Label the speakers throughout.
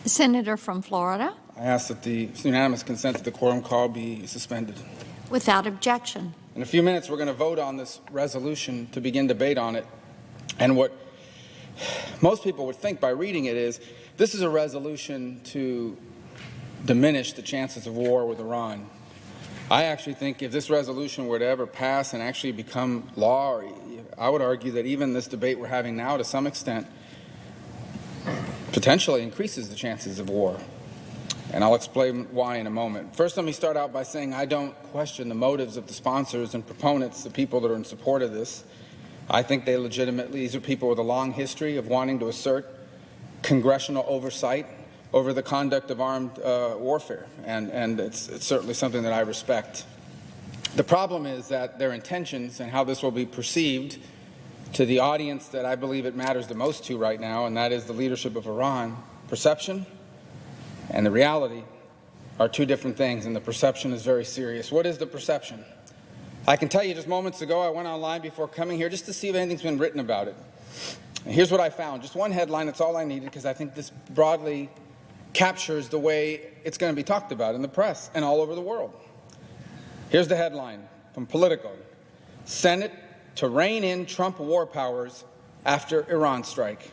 Speaker 1: Senator from Florida.
Speaker 2: I ask that the unanimous consent to the quorum call be suspended.
Speaker 1: Without objection.
Speaker 2: In a few minutes, we're going to vote on this resolution to begin debate on it. And what most people would think by reading it is this is a resolution to diminish the chances of war with Iran. I actually think if this resolution were to ever pass and actually become law, I would argue that even this debate we're having now to some extent potentially increases the chances of war. And I'll explain why in a moment. First, let me start out by saying I don't question the motives of the sponsors and proponents, the people that are in support of this. I think they legitimately, these are people with a long history of wanting to assert congressional oversight over the conduct of armed warfare, and it's certainly something that I respect. The problem is that their intentions and how this will be perceived to the audience that I believe it matters the most to right now, and that is the leadership of Iran, perception and the reality are two different things, and the perception is very serious. What is the perception? I can tell you just moments ago I went online before coming here just to see if anything's been written about it. And here's what I found. Just one headline, that's all I needed, because I think this broadly captures the way it's going to be talked about in the press and all over the world. Here's the headline from Politico. Senate to rein in Trump war powers after Iran strike.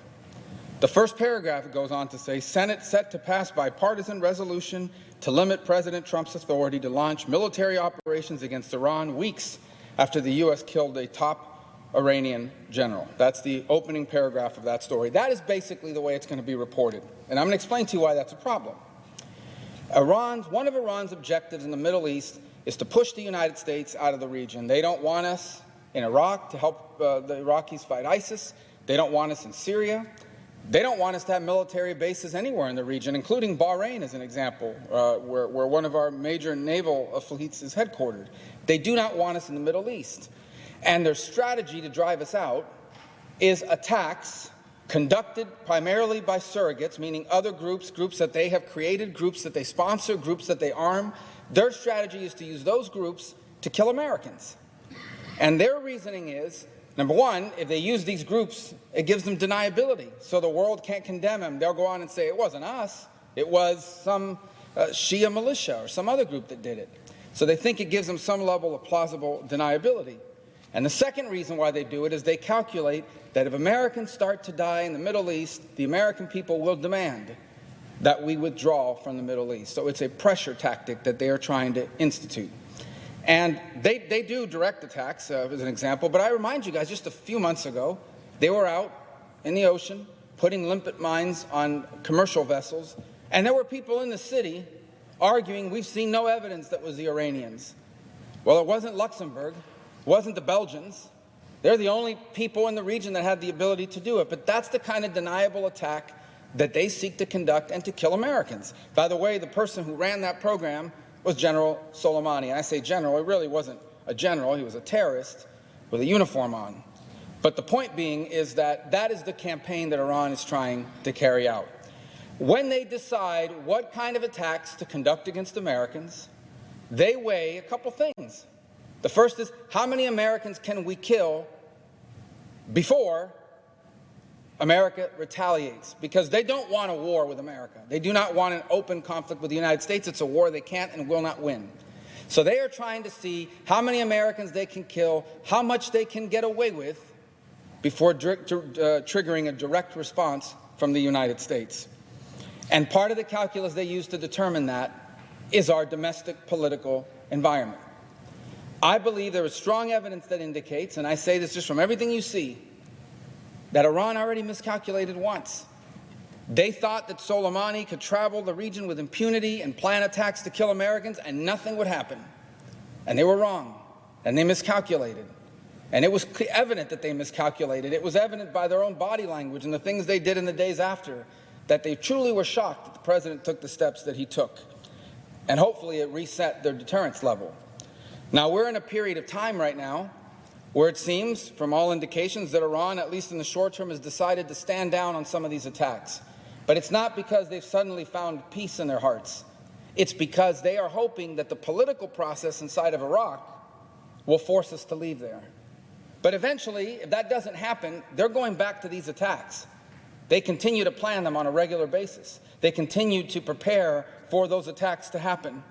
Speaker 2: The first paragraph goes on to say, Senate set to pass bipartisan resolution to limit President Trump's authority to launch military operations against Iran weeks after the U.S. killed a top Iranian general. That's the opening paragraph of that story. That is basically the way it's going to be reported. And I'm going to explain to you why that's a problem. One of Iran's objectives in the Middle East is to push the United States out of the region. They don't want us in Iraq to help the Iraqis fight ISIS. They don't want us in Syria. They don't want us to have military bases anywhere in the region, including Bahrain as an example, where one of our major naval fleets is headquartered. They do not want us in the Middle East. And their strategy to drive us out is attacks conducted primarily by surrogates, meaning other groups that they have created, groups that they sponsor, groups that they arm. Their strategy is to use those groups to kill Americans. And their reasoning is, number one, if they use these groups, it gives them deniability, so the world can't condemn them. They'll go on and say, it wasn't us, it was some Shia militia or some other group that did it. So they think it gives them some level of plausible deniability. And the second reason why they do it is they calculate that if Americans start to die in the Middle East, the American people will demand that we withdraw from the Middle East. So it's a pressure tactic that they are trying to institute. And they do direct attacks, as an example, but I remind you guys, just a few months ago, they were out in the ocean putting limpet mines on commercial vessels, and there were people in the city arguing, we've seen no evidence that was the Iranians. Well, it wasn't Luxembourg, it wasn't the Belgians. They're the only people in the region that had the ability to do it, but that's the kind of deniable attack that they seek to conduct and to kill Americans. By the way, the person who ran that program was General Soleimani. And I say general, he really wasn't a general, he was a terrorist with a uniform on. But the point being is that that is the campaign that Iran is trying to carry out. When they decide what kind of attacks to conduct against Americans, they weigh a couple things. The first is, how many Americans can we kill before America retaliates? Because they don't want a war with America. They do not want an open conflict with the United States. It's a war they can't and will not win. So they are trying to see how many Americans they can kill, how much they can get away with before triggering a direct response from the United States. And part of the calculus they use to determine that is our domestic political environment. I believe there is strong evidence that indicates, and I say this just from everything you see, that Iran already miscalculated once. They thought that Soleimani could travel the region with impunity and plan attacks to kill Americans and nothing would happen. And they were wrong, and they miscalculated. And it was evident that they miscalculated. It was evident by their own body language and the things they did in the days after, that they truly were shocked that the president took the steps that he took. And hopefully it reset their deterrence level. Now, we're in a period of time right now where it seems, from all indications, that Iran, at least in the short term, has decided to stand down on some of these attacks. But it's not because they've suddenly found peace in their hearts. It's because they are hoping that the political process inside of Iraq will force us to leave there. But eventually, if that doesn't happen, they're going back to these attacks. They continue to plan them on a regular basis. They continue to prepare for those attacks to happen.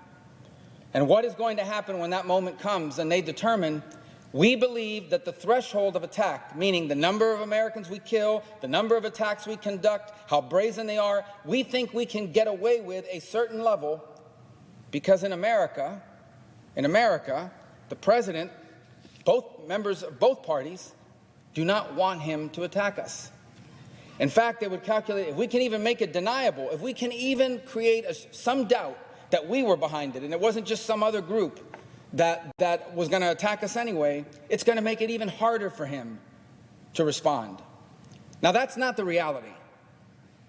Speaker 2: And what is going to happen when that moment comes and they determine, we believe that the threshold of attack, meaning the number of Americans we kill, the number of attacks we conduct, how brazen they are, we think we can get away with a certain level because in America, the president, both members of both parties, do not want him to attack us. In fact, they would calculate, if we can even make it deniable, if we can even create some doubt that we were behind it, and it wasn't just some other group that was going to attack us anyway, it's going to make it even harder for him to respond. Now, that's not the reality.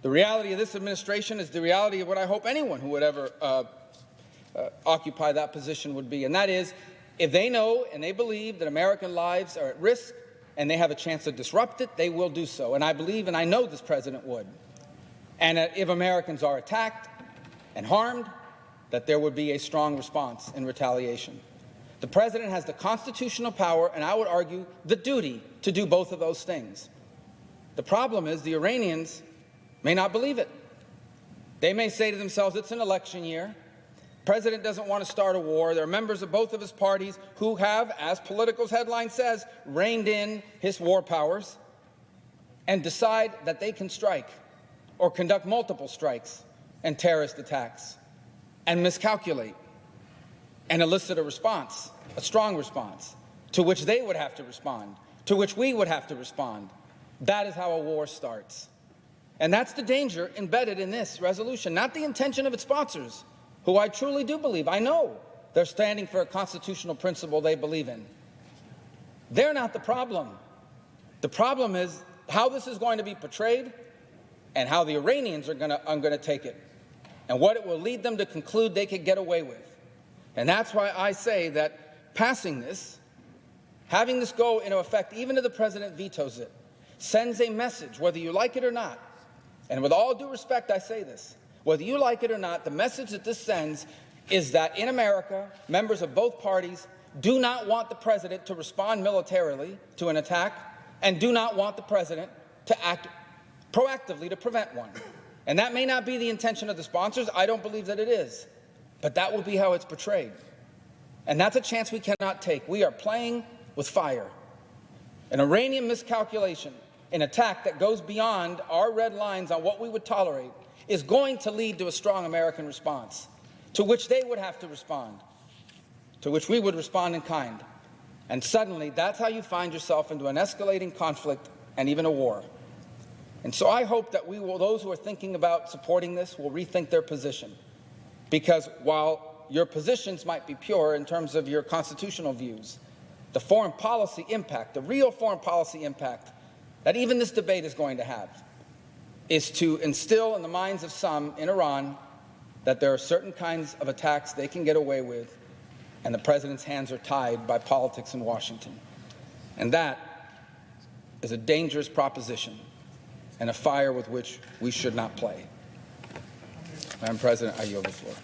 Speaker 2: The reality of this administration is the reality of what I hope anyone who would ever occupy that position would be, and that is, if they know and they believe that American lives are at risk and they have a chance to disrupt it, they will do so. And I believe and I know this president would. And if Americans are attacked and harmed, that there would be a strong response in retaliation. The president has the constitutional power, and I would argue the duty, to do both of those things. The problem is the Iranians may not believe it. They may say to themselves, it's an election year. The president doesn't want to start a war. There are members of both of his parties who have, as Politico's headline says, reined in his war powers and decide that they can strike or conduct multiple strikes and terrorist attacks and miscalculate and elicit a response, a strong response, to which they would have to respond, to which we would have to respond. That is how a war starts. And that's the danger embedded in this resolution, not the intention of its sponsors, who I truly do believe, I know they're standing for a constitutional principle they believe in. They're not the problem. The problem is how this is going to be portrayed and how the Iranians are going to take it, and what it will lead them to conclude they could get away with. And that's why I say that passing this, having this go into effect, even if the president vetoes it, sends a message, whether you like it or not. And with all due respect, I say this, whether you like it or not, the message that this sends is that in America, members of both parties do not want the president to respond militarily to an attack and do not want the president to act proactively to prevent one. And that may not be the intention of the sponsors. I don't believe that it is. But that will be how it's portrayed. And that's a chance we cannot take. We are playing with fire. An Iranian miscalculation, an attack that goes beyond our red lines on what we would tolerate, is going to lead to a strong American response, to which they would have to respond, to which we would respond in kind. And suddenly, that's how you find yourself into an escalating conflict and even a war. And so I hope that those who are thinking about supporting this will rethink their position. Because while your positions might be pure in terms of your constitutional views, the foreign policy impact, the real foreign policy impact that even this debate is going to have, is to instill in the minds of some in Iran that there are certain kinds of attacks they can get away with, and the president's hands are tied by politics in Washington. And that is a dangerous proposition and a fire with which we should not play. Madam President, I yield the floor.